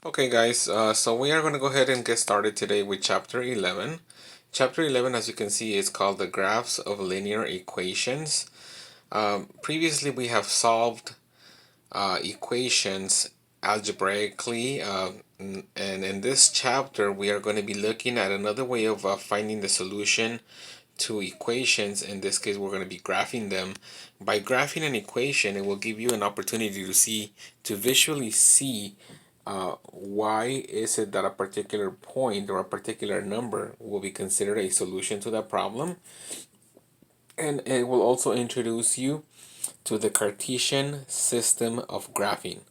Okay guys, so we are going to go ahead and get started today with chapter 11. Chapter 11, as you can see, is called the graphs of linear equations. Previously we have solved equations algebraically, and in this chapter we are going to be looking at another way of finding the solution to equations. In this case, we're going to be graphing them. By graphing an equation, it will give you an opportunity to visually see why is it that a particular point or a particular number will be considered a solution to that problem. And it will also introduce you to the Cartesian system of graphing.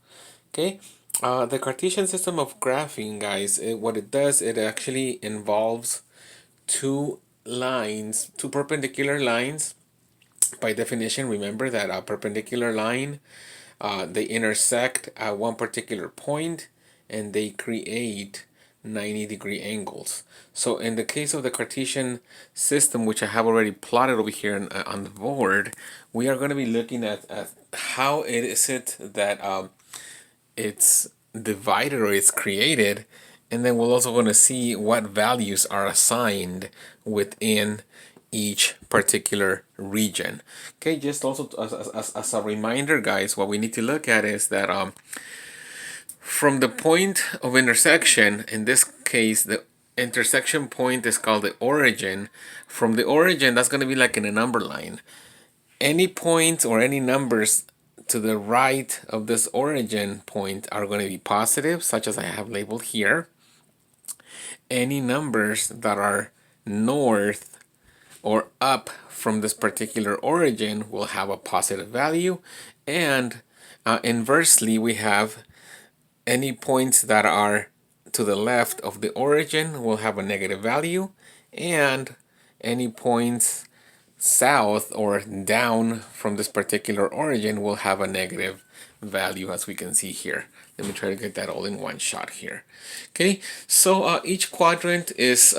Okay, the Cartesian system of graphing, guys, what it does, it actually involves two perpendicular lines. By definition, remember that a perpendicular line, they intersect at one particular point and they create 90-degree angles. So in the case of the Cartesian system, which I have already plotted over here on the board, we are going to be looking at how it is it that it's divided or it's created, and then we're also going to see what values are assigned within each particular region. Okay, just also as a reminder, guys, what we need to look at is that from the point of intersection, in this case the intersection point is called the origin. From the origin, that's going to be like in a number line. Any points or any numbers to the right of this origin point are going to be positive, such as I have labeled here. Any numbers that are north or up from this particular origin will have a positive value, and inversely, we have any points that are to the left of the origin will have a negative value, and any points south or down from this particular origin will have a negative value, as we can see here. Let me try to get that all in one shot here. Okay, so each quadrant is,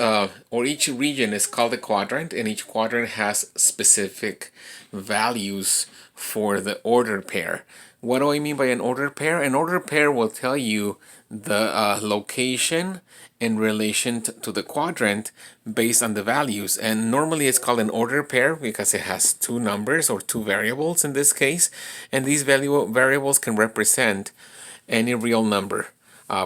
or each region is called a quadrant, and each quadrant has specific values for the order pair. What do I mean by an order pair? An order pair will tell you the location in relation to the quadrant based on the values. And normally it's called an order pair because it has two numbers or two variables in this case. And these variables can represent any real number,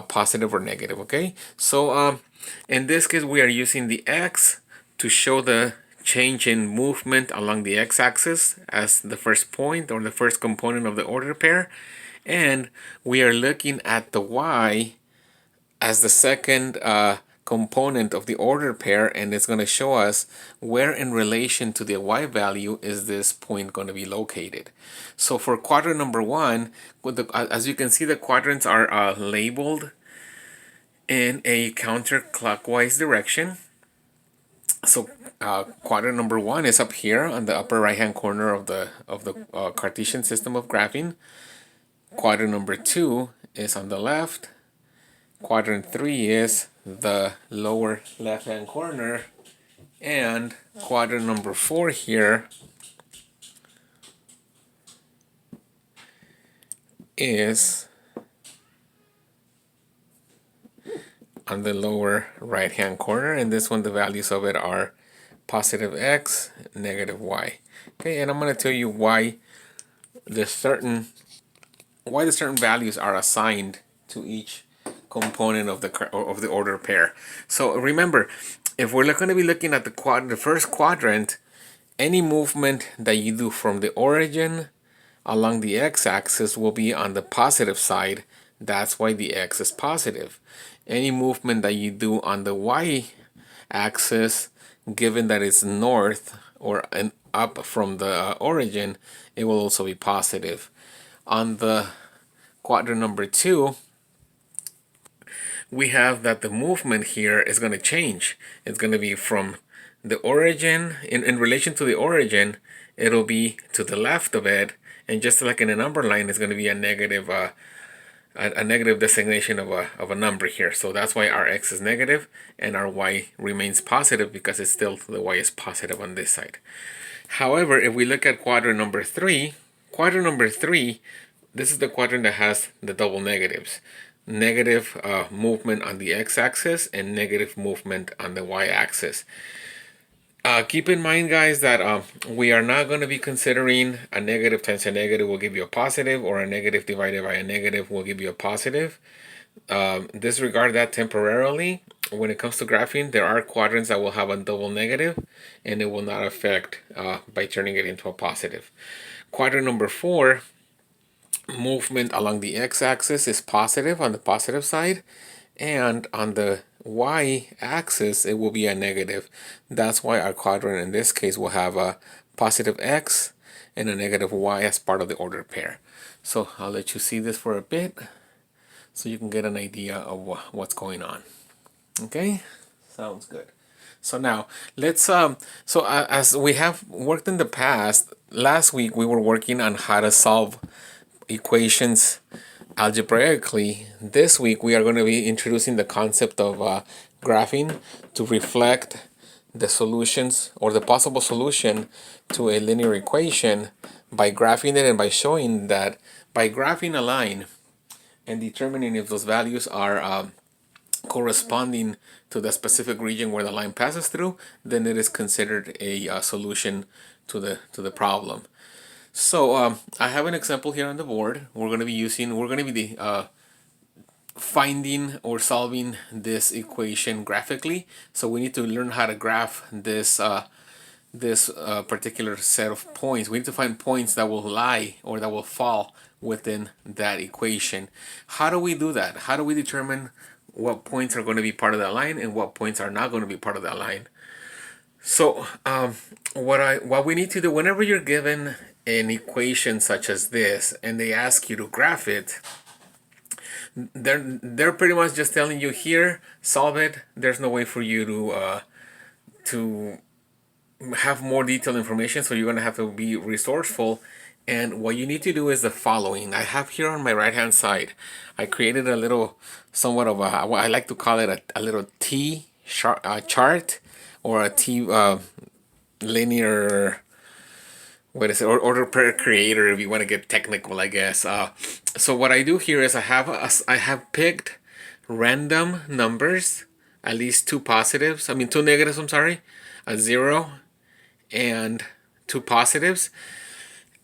positive or negative, okay? So in this case, we are using the x to show the change in movement along the x-axis as the first point or the first component of the order pair. And we are looking at the y as the second component of the order pair, and it's going to show us where in relation to the y value is this point going to be located. So for quadrant number one, as you can see, the quadrants are labeled in a counterclockwise direction. So quadrant number one is up here on the upper right hand corner of the Cartesian system of graphing. Quadrant number two is on the left. Quadrant 3 is the lower left hand corner, and quadrant number 4 here is on the lower right hand corner, and this one the values of it are positive x, negative y. Okay, and I'm going to tell you why the certain values are assigned to each component of the order pair. So remember, if we're going to be looking at the first quadrant, any movement that you do from the origin along the x-axis will be on the positive side. That's why the x is positive. Any movement that you do on the y-axis, given that it's north or up from the origin, it will also be positive. On the quadrant number 2, we have that the movement here is going to change. It's going to be from the origin, in relation to the origin, it'll be to the left of it, and just like in a number line, it's going to be a negative designation of a number here. So that's why our x is negative and our y remains positive, because it's still, the y is positive on this side. However, if we look at quadrant number 3, this is the quadrant that has the double negatives. negative movement on the x-axis and negative movement on the y-axis. Keep in mind, guys, that we are not going to be considering a negative times a negative will give you a positive, or a negative divided by a negative will give you a positive. Disregard that temporarily. When it comes to graphing, there are quadrants that will have a double negative, and it will not affect by turning it into a positive. Quadrant number 4, movement along the x-axis is positive on the positive side, and on the y-axis it will be a negative. That's why our quadrant in this case will have a positive x and a negative y as part of the ordered pair. So I'll let you see this for a bit so you can get an idea of what's going on. Okay, sounds good. So now let's as we have worked in the past, last week we were working on how to solve equations algebraically. This week we are going to be introducing the concept of graphing to reflect the solutions or the possible solution to a linear equation by graphing it, and by showing that by graphing a line and determining if those values are corresponding to the specific region where the line passes through, then it is considered a solution to the problem. So I have an example here on the board. We're going to be finding or solving this equation graphically. So we need to learn how to graph this particular set of points. We need to find points that will lie or that will fall within that equation. How do we do that? How do we determine what points are going to be part of that line and what points are not going to be part of that line? So what we need to do whenever you're given an equation such as this and they ask you to graph it, they're pretty much just telling you, here, solve it. There's no way for you to have more detailed information, so you're going to have to be resourceful. And what you need to do is the following. I have here on my right hand side, I created a little, somewhat of a, I like to call it a little T chart, or a T linear, what is it, order per creator, if you want to get technical, I guess. So what I do here is I have picked random numbers, at least two negatives, I'm sorry, a 0 and 2 positives.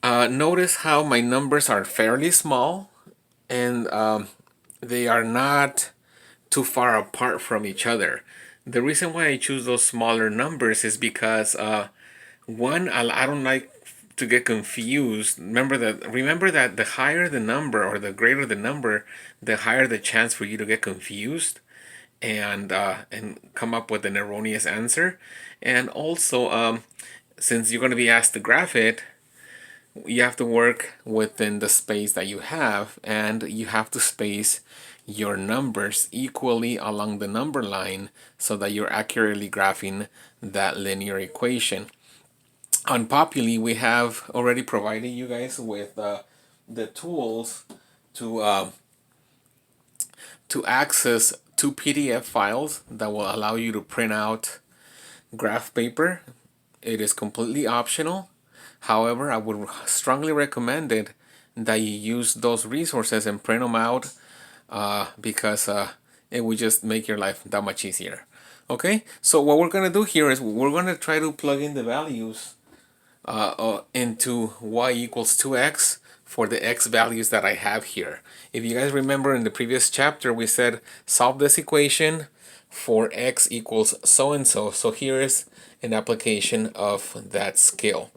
Notice how my numbers are fairly small, and they are not too far apart from each other. The reason why I choose those smaller numbers is because one, I don't like to get confused. Remember that the higher the number or the greater the number, the higher the chance for you to get confused and come up with an erroneous answer. And also, since you're going to be asked to graph it, you have to work within the space that you have, and you have to space your numbers equally along the number line so that you're accurately graphing that linear equation. On Populi, we have already provided you guys with the tools to access 2 PDF files that will allow you to print out graph paper. It is completely optional. However, I would strongly recommend it that you use those resources and print them out because it would just make your life that much easier. Okay, so what we're going to do here is we're going to try to plug in the values into y equals 2x for the x values that I have here. If you guys remember, in the previous chapter we said solve this equation for x equals so and so. So here is an application of that skill.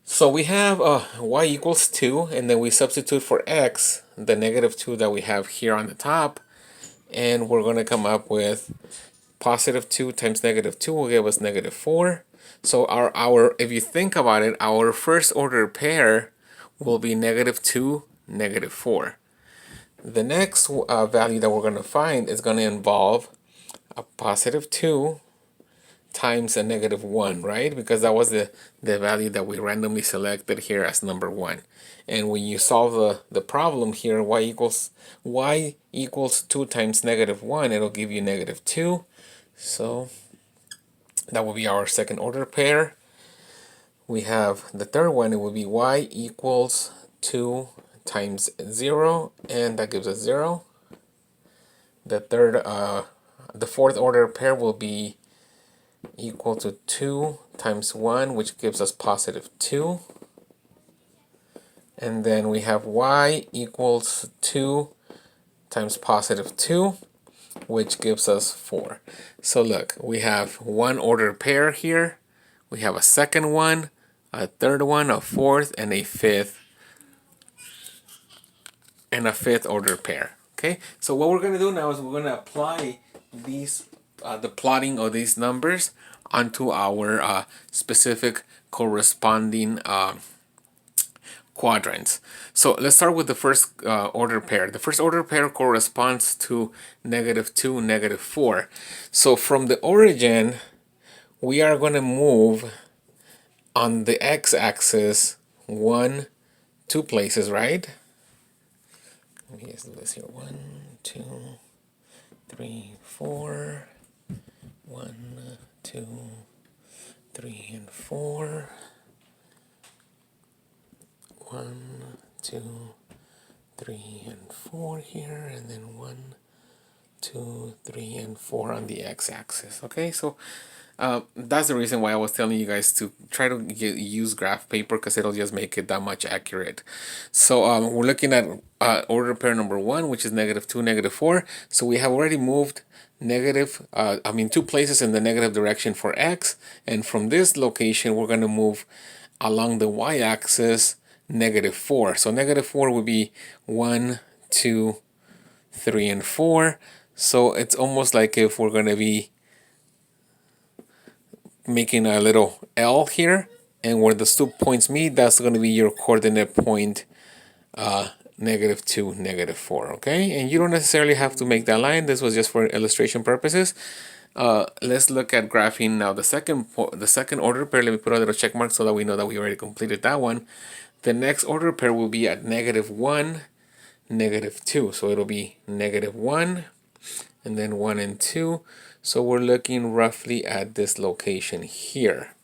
So we have y equals 2, and then we substitute for x the negative 2 that we have here on the top, and we're going to come up with positive 2 times negative 2 will give us negative 4. So our if you think about it, our first order pair will be negative 2, negative 4. The next value that we're going to find is going to involve a positive 2 times a negative 1, right? Because that was the value that we randomly selected here as number 1. And when you solve the problem here, y equals 2 times negative 1, it'll give you negative 2. So that will be our second order pair. We have the third one, it will be y equals 2 times 0, and that gives us 0. the fourth order pair will be equal to 2 times 1, which gives us positive 2. And then we have y equals 2 times positive 2, which gives us 4. So look, we have one ordered pair here. We have a second one, a third one, a fourth, and a fifth order pair. Okay, so what we're going to do now is we're going to apply these the plotting of these numbers onto our specific corresponding quadrants. So let's start with the first order pair. The first order pair corresponds to -2, -4. So from the origin, we are going to move on the x-axis 1, 2 places, right? Let me just do this here. 1, 2, 3, 4. 1, 2, 3, and 4. 1, 2, 3, and 4 here, and then 1, 2, 3, and 4 on the x-axis. Okay, so that's the reason why I was telling you guys to try to use graph paper, because it'll just make it that much accurate. So we're looking at order pair number 1, which is -2, -4. So we have already moved two places in the negative direction for x, and from this location we're going to move along the y-axis -4. So -4 would be 1, 2, 3, and 4. So it's almost like if we're going to be making a little L here, and where the 2 points meet, that's going to be your coordinate point -2, -4. Okay, and you don't necessarily have to make that line. This was just for illustration purposes. Let's look at graphing now the second order pair. Let me put a little check mark so that we know that we already completed that one. The next order pair will be at -1, -2. So it'll be -1 and then 1 and 2. So we're looking roughly at this location here.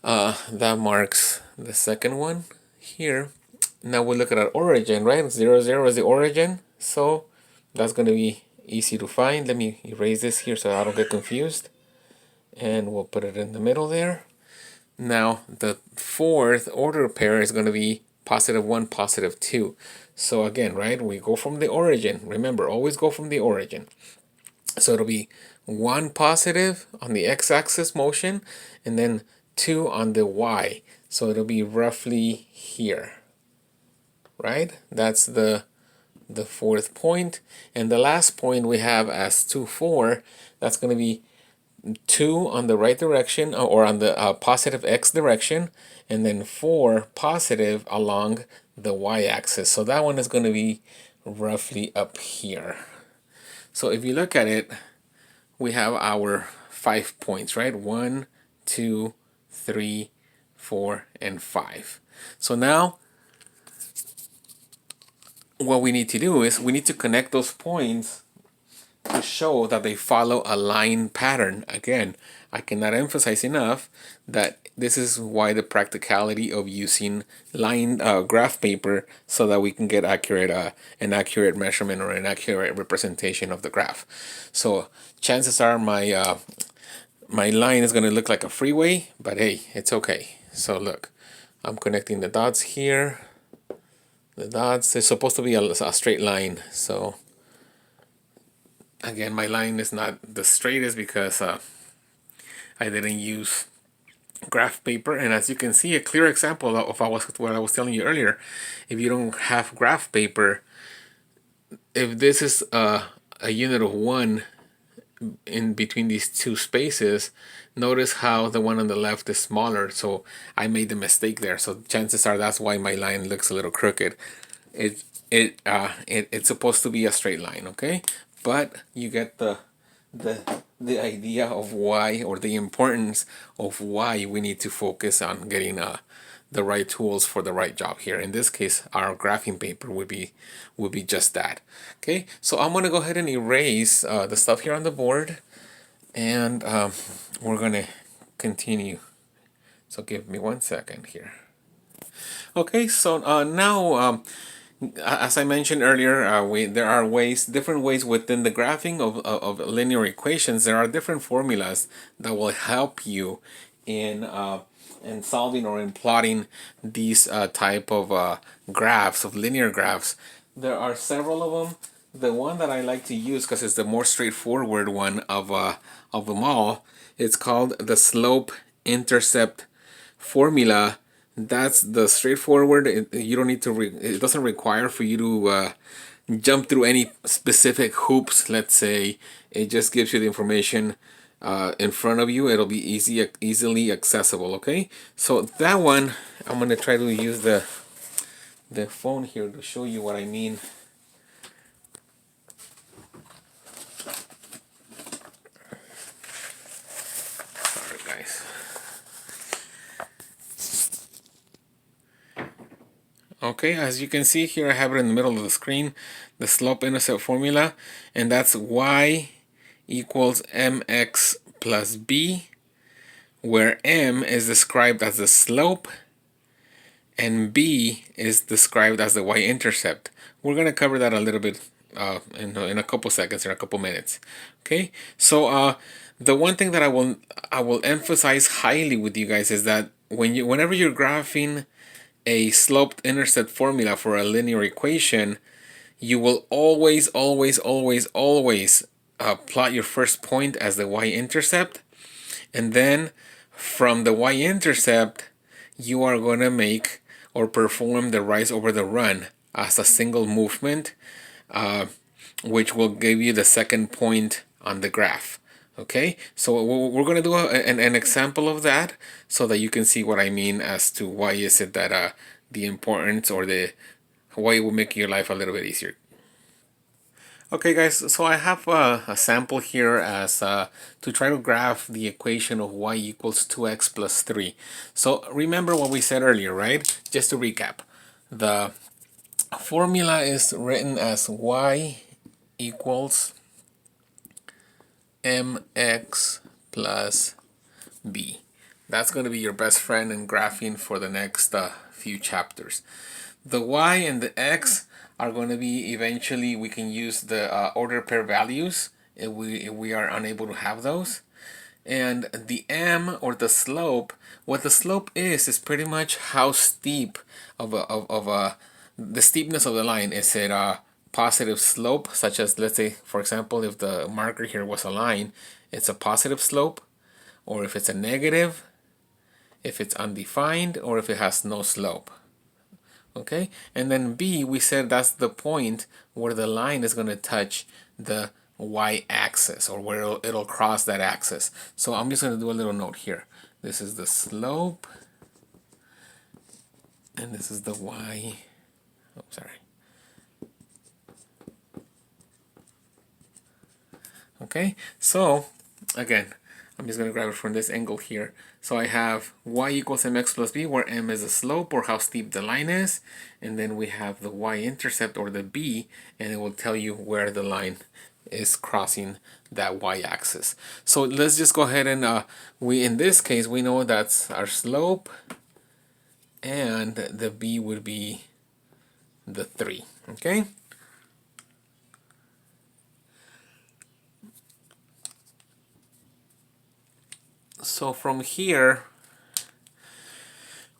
That marks the second one here. Now we'll look at our origin, right? 0, 0 is the origin. So that's going to be easy to find. Let me erase this here so I don't get confused. And we'll put it in the middle there. Now the fourth order pair is going to be +1, +2. So again, right, we go from the origin. Remember, always go from the origin. So it'll be 1 positive on the x-axis motion, and then 2 on the y. So it'll be roughly here, right? That's the fourth point. And the last point we have as 2, 4, that's going to be 2 on the right direction, or on the positive x direction, and then 4 positive along the y-axis. So that one is going to be roughly up here. So if you look at it, we have our 5 points, right? 1, 2, 3, 4, and 5. So now what we need to do is we need to connect those points to show that they follow a line pattern. Again, I cannot emphasize enough that this is why the practicality of using line graph paper, so that we can get an accurate measurement or an accurate representation of the graph. So chances are my line is going to look like a freeway, but hey, it's okay. So look, I'm connecting the dots here. The dots is supposed to be a straight line. So again, my line is not the straightest because I didn't use graph paper. And as you can see, a clear example of what I was telling you earlier. If you don't have graph paper, if this is a unit of 1 in between these two spaces, notice how the one on the left is smaller. So I made the mistake there. So chances are that's why my line looks a little crooked. It's supposed to be a straight line, okay? But you get the idea of why, or the importance of why we need to focus on getting the right tools for the right job here. In this case, our graphing paper would be just that. Okay, so I'm gonna go ahead and erase the stuff here on the board, and we're gonna continue. So give me 1 second here. Okay, so now As I mentioned earlier, there are different ways within the graphing of linear equations. There are different formulas that will help you in solving or in plotting these type of graphs, of linear graphs. There are several of them. The one that I like to use because it's the more straightforward one of them all. It's called the slope intercept formula. That's the straightforward. You don't need to. It doesn't require for you to jump through any specific hoops. Let's say it just gives you the information in front of you. It'll be easily accessible. Okay, so that one I'm gonna try to use the phone here to show you what I mean. Sorry, guys. Okay, as you can see here, I have it in the middle of the screen, the slope-intercept formula, and that's y equals mx plus b, where m is described as the slope and b is described as the y-intercept. We're going to cover that a little bit in a couple seconds, in a couple minutes. Okay, so the one thing that I will emphasize highly with you guys is that whenever you're graphing a slope-intercept formula for a linear equation, you will always plot your first point as the y-intercept, and then from the y-intercept you are going to make or perform the rise over the run as a single movement, which will give you the second point on the graph. Okay, so we're going to do an example of that so that you can see what I mean as to why is it that the importance or why it will make your life a little bit easier. Okay guys, so I have a sample here as to try to graph the equation of y equals 2x plus 3. So remember what we said earlier, right? Just to recap, the formula is written as y equals mx plus b. That's going to be your best friend in graphing for the next few chapters. The y and the x are going to be eventually, we can use the order pair values if we are unable to have those. And the m, or the slope, what the slope is pretty much how steep the steepness of the line. Is it a positive slope, such as, let's say for example, if the marker here was a line, it's a positive slope, or if it's a negative, if it's undefined, or if it has no slope. Okay, and then b, we said that's the point where the line is going to touch the y-axis, or where it'll cross that axis. So I'm just going to do a little note here. This is the slope, and this is the y. Oh, sorry. Okay, so again, I'm just going to grab it from this angle here. So I have y equals mx plus b, where m is the slope or how steep the line is. And then we have the y-intercept, or the b, and it will tell you where the line is crossing that y-axis. So let's just go ahead and, in this case, we know that's our slope, and the b would be the 3. Okay? So from here,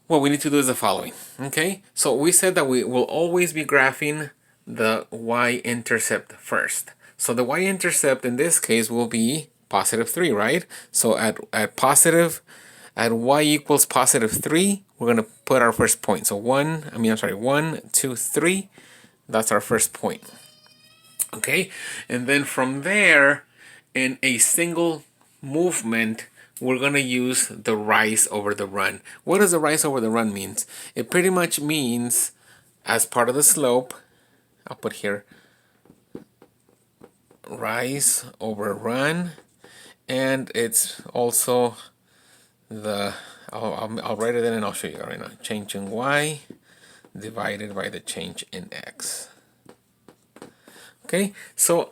what we need to do is the following. Okay, so we said that we will always be graphing the y-intercept first. So the y-intercept in this case will be positive 3, right? So at y equals positive 3, we're going to put our first point. So 1, 2, 3, that's our first point. Okay, and then from there, in a single movement, we're going to use the rise over the run. What does the rise over the run means? It pretty much means, as part of the slope, I'll put here rise over run, and it's also the, I'll write it in and I'll show you right now. Change in y divided by the change in x. Okay, so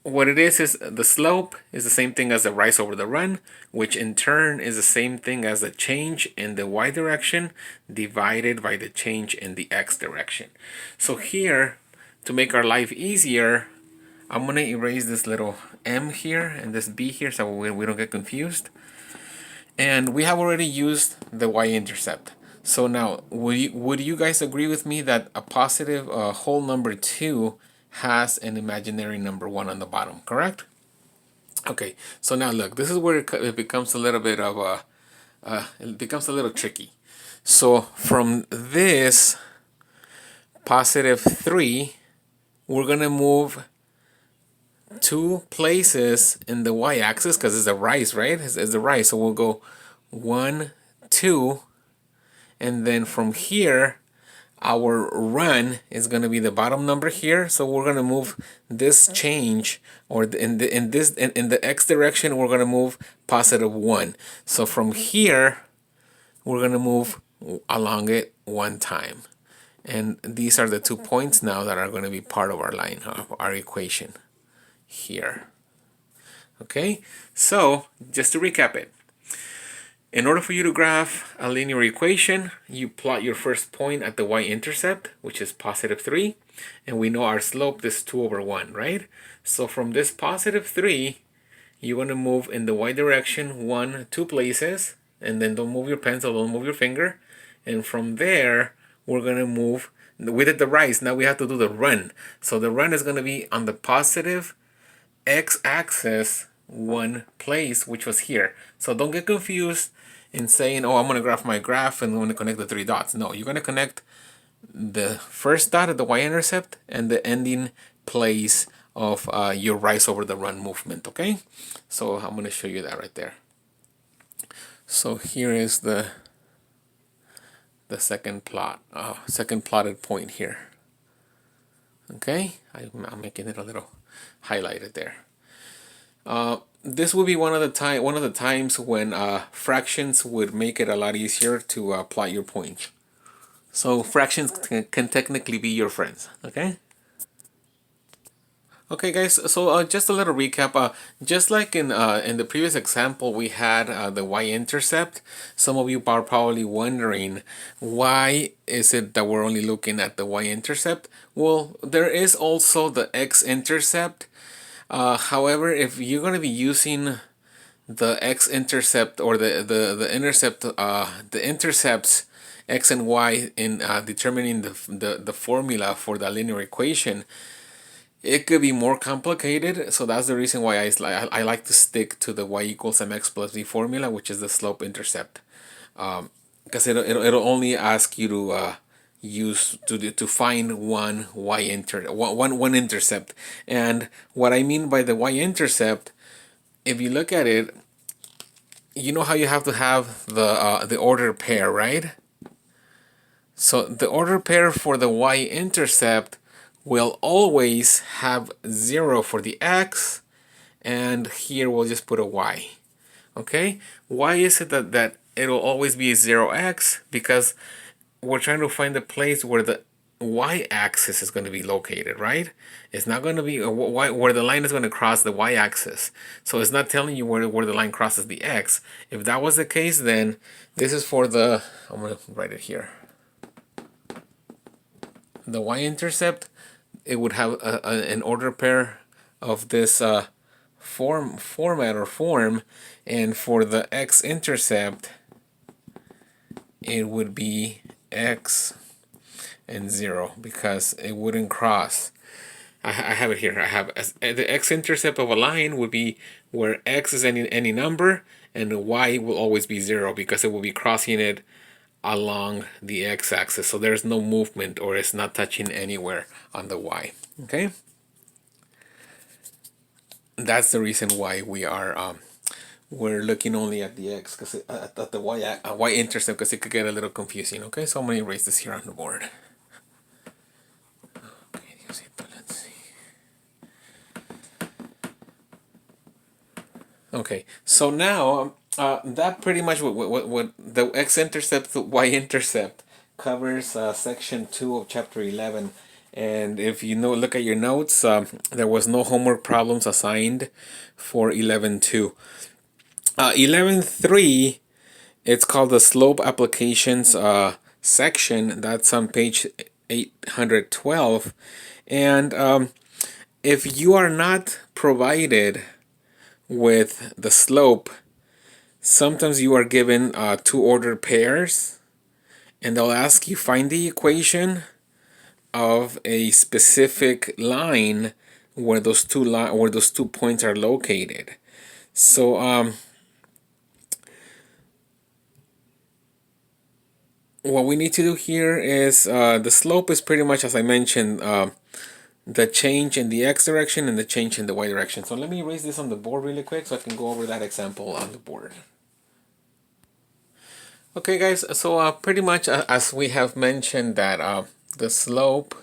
what it is the slope is the same thing as the rise over the run, which in turn is the same thing as the change in the y direction divided by the change in the x direction. So here, to make our life easier, I'm going to erase this little m here and this b here so we don't get confused. And we have already used the y-intercept. So now, would you guys agree with me that a positive whole number 2 has an imaginary number 1 on the bottom, correct? Okay, so now look, this is where it becomes a little bit of it becomes a little tricky. So from this positive 3, we're going to move 2 places in the y-axis because it's a rise, right? It's the rise. So we'll go 1, 2, and then from here, our run is going to be the bottom number here. So we're going to move this change, or in the x direction, we're going to move positive 1. So from here, we're going to move along it 1 time. And these are the 2 points now that are going to be part of our line, of our equation here. Okay, so just to recap it. In order for you to graph a linear equation, you plot your first point at the y-intercept, which is positive 3, and we know our slope is 2 over 1, right? So from this positive 3, you want to move in the y direction 2 places, and then don't move your pencil, don't move your finger, and from there, we're going to move, we did the rise, now we have to do the run. So the run is going to be on the positive x-axis 1 place, which was here. So don't get confused in saying, oh, I'm going to graph my graph and I'm going to connect the 3 dots. No, you're going to connect the first dot at the y-intercept and the ending place of your rise over the run movement, okay? So I'm going to show you that right there. So here is the second plot, second plotted point here. Okay, I'm making it a little highlighted there. This would be one of the times when fractions would make it a lot easier to plot your points. So fractions can technically be your friends. Okay. Okay, guys. So just a little recap. Just like in the previous example, we had the y-intercept. Some of you are probably wondering why is it that we're only looking at the y-intercept. Well, there is also the x-intercept. However, if you're going to be using the x-intercept or the intercept, the intercepts x and y in determining the formula for the linear equation, it could be more complicated. So that's the reason why I like to stick to the y equals mx plus b formula, which is the slope intercept, because it'll only ask you to use to find one intercept. And what I mean by the y-intercept, if you look at it, you know how you have to have the order pair, right? So the order pair for the y-intercept will always have 0 for the x, and here we'll just put a y. Okay, why is it that it'll always be 0x? Because we're trying to find the place where the y-axis is going to be located, right? It's not going to be where the line is going to cross the y-axis. So it's not telling you where the line crosses the x. If that was the case, then this is for the, I'm going to write it here. The y-intercept, it would have an order pair of this format or form, and for the x-intercept, it would be x and 0 because it wouldn't cross. I have it here. I have the x-intercept of a line would be where x is any number, and the y will always be 0 because it will be crossing it along the x-axis. So there's no movement, or it's not touching anywhere on the y. Okay. That's the reason why we're looking only at the x, because at the y-intercept, because it could get a little confusing. Okay, so I'm going to erase this here on the board. Okay, let's see. Okay, so now that pretty much what the x-intercept, the y-intercept covers section 2 of chapter 11. And if you know, look at your notes, there was no homework problems assigned for 11.2. 11.3, it's called the slope applications section. That's on page 812. And if you are not provided with the slope, sometimes you are given two ordered pairs, and they'll ask you find the equation of a specific line where those two points are located. So what we need to do here is the slope is pretty much, as I mentioned, the change in the x direction and the change in the y direction. So let me erase this on the board really quick so I can go over that example on the board. Okay, guys, so pretty much as we have mentioned that the slope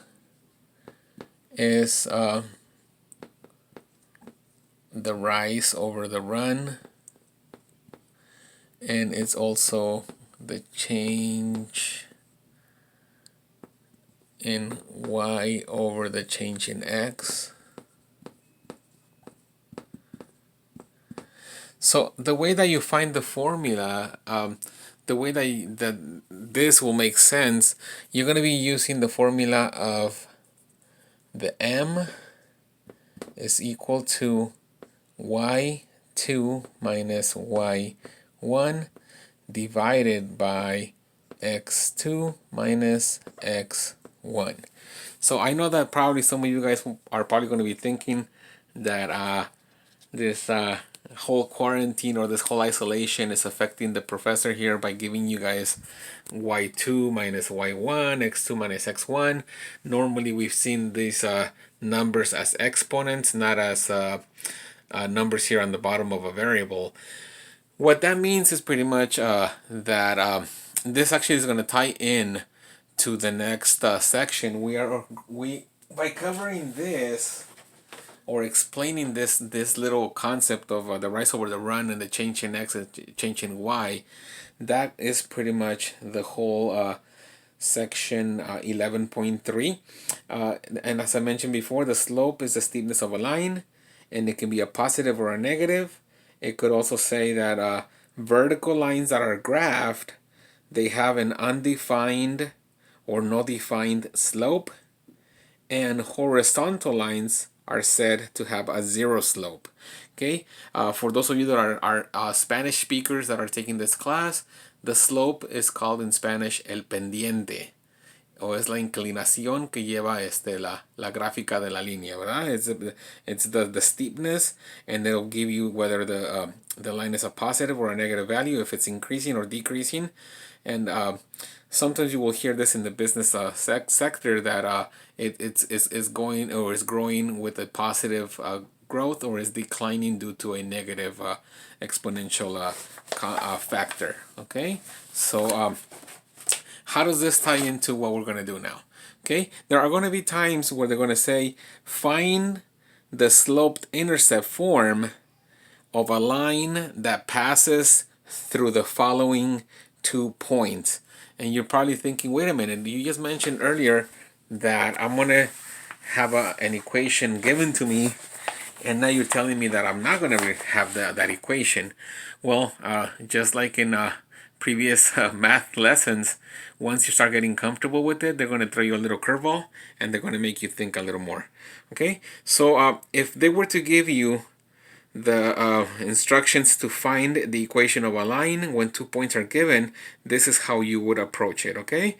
is the rise over the run, and it's also the change in y over the change in x. So the way that you find the formula, the way that this will make sense, you're going to be using the formula of the m is equal to y2 minus y1 divided by x2 minus x1. So I know that probably some of you guys are probably going to be thinking that this whole quarantine or this whole isolation is affecting the professor here by giving you guys y2 minus y1, x2 minus x1. Normally we've seen these numbers as exponents, not as numbers here on the bottom of a variable. What that means is pretty much that this actually is going to tie in to the next section. We by covering this or explaining this little concept of the rise over the run and the change in x and change in y, that is pretty much the whole section 11.3. And as I mentioned before, the slope is the steepness of a line, and it can be a positive or a negative. It could also say that vertical lines that are graphed, they have an undefined or no defined slope, and horizontal lines are said to have a zero slope. Okay, for those of you that are Spanish speakers that are taking this class, the slope is called in Spanish el pendiente, o es la inclinación que lleva la gráfica de la línea, ¿verdad? It's the steepness, and it'll give you whether the line is a positive or a negative value, if it's increasing or decreasing. And sometimes you will hear this in the business sector that it's going or is growing with a positive growth, or is declining due to a negative exponential factor. Okay, so how does this tie into what we're going to do now? Okay, there are going to be times where they're going to say find the sloped intercept form of a line that passes through the following 2 points. And you're probably thinking, wait a minute, you just mentioned earlier that I'm going to have an equation given to me, and now you're telling me that I'm not going to have that equation. Well, just like in previous math lessons, once you start getting comfortable with it, they're going to throw you a little curveball, and they're going to make you think a little more. Okay, so if they were to give you the instructions to find the equation of a line when 2 points are given, this is how you would approach it. Okay,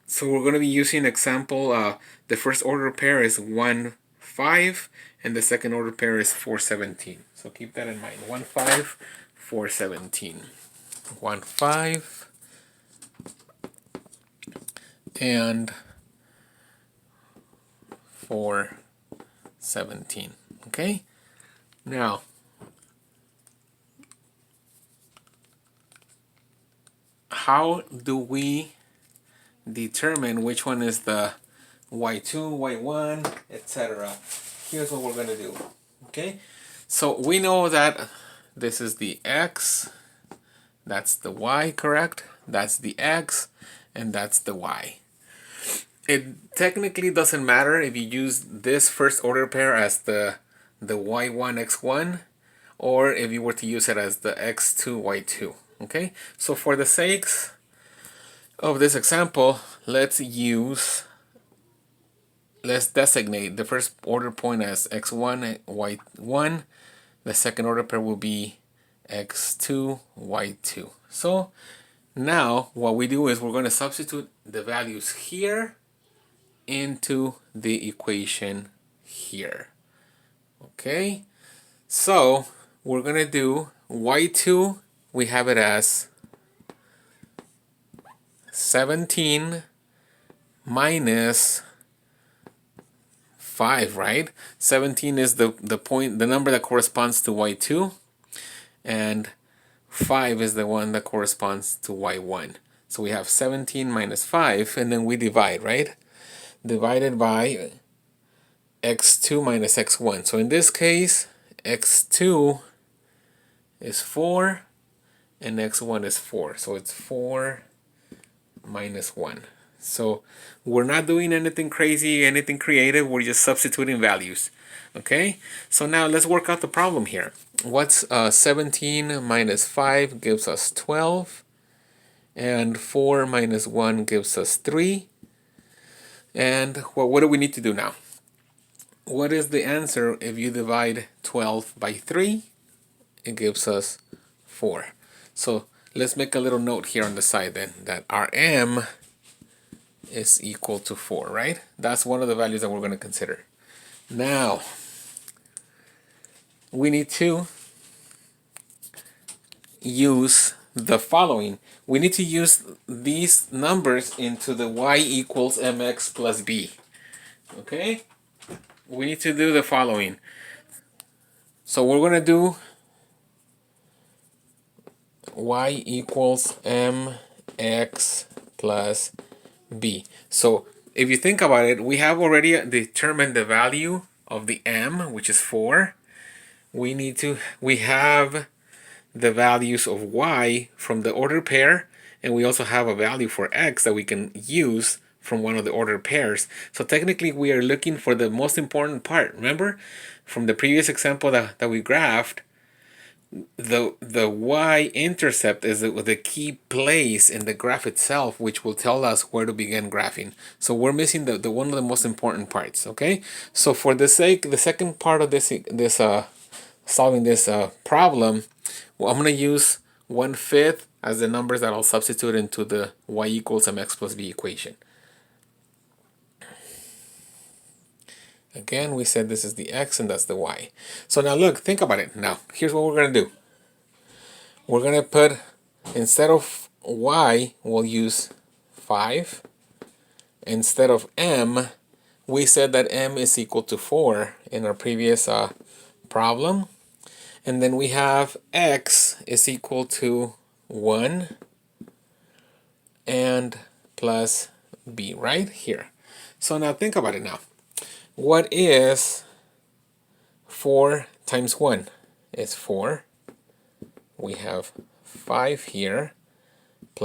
so we're going to be using example, the first order pair is 1, 5, and the second order pair is 4, 17. So keep that in mind. 1, 5, 4, 17. 1, 5, and 4, 17. Okay, now how do we determine which one is the y2, y1, etc.? Here's what we're going to do. Okay, so we know that this is the x, that's the y, correct? That's the x, and that's the y. It technically doesn't matter if you use this first order pair as the y1, x1, or if you were to use it as the x2, y2. Okay, so for the sakes of this example, let's designate the first order point as x1, y1. The second order pair will be x2, y2. So now what we do is we're going to substitute the values here into the equation here. Okay, so we're going to do y2, we have it as 17 minus 5, right? 17 is the number that corresponds to y2, and 5 is the one that corresponds to y1. So we have 17 minus 5, and then we divide, right? Divided by x2 minus x1. So in this case, x2 is 4 and x1 is 4. So it's 4 minus 1. So we're not doing anything crazy, anything creative. We're just substituting values. Okay, so now let's work out the problem here. What's 17 minus 5 gives us 12, and 4 minus 1 gives us 3. And what do we need to do now? What is the answer if you divide 12 by 3? It gives us 4. So let's make a little note here on the side then, that Rm is equal to 4, right? That's one of the values that we're going to consider. Now, we need to use the following. We need to use these numbers into the y equals mx plus b. Okay? We need to do the following. So we're going to do y equals mx plus b. So if you think about it, we have already determined the value of the m, which is 4. We have the values of y from the ordered pair, and we also have a value for x that we can use from one of the ordered pairs. So technically we are looking for the most important part. Remember from the previous example that we graphed, the y-intercept is the key place in the graph itself, which will tell us where to begin graphing. So we're missing the one of the most important parts. Okay, so for the second part of this solving this problem, well, I'm going to use 1/5 as the numbers that I'll substitute into the y equals mx plus b equation. Again, we said this is the x and that's the y. So now look, think about it. Now, here's what we're going to do. We're going to put, instead of y, we'll use 5. Instead of m, we said that m is equal to 4 in our previous problem. And then we have x is equal to 1 and plus b right here. So now think about it now. What is 4 times 1? It's 4. We have 5 here.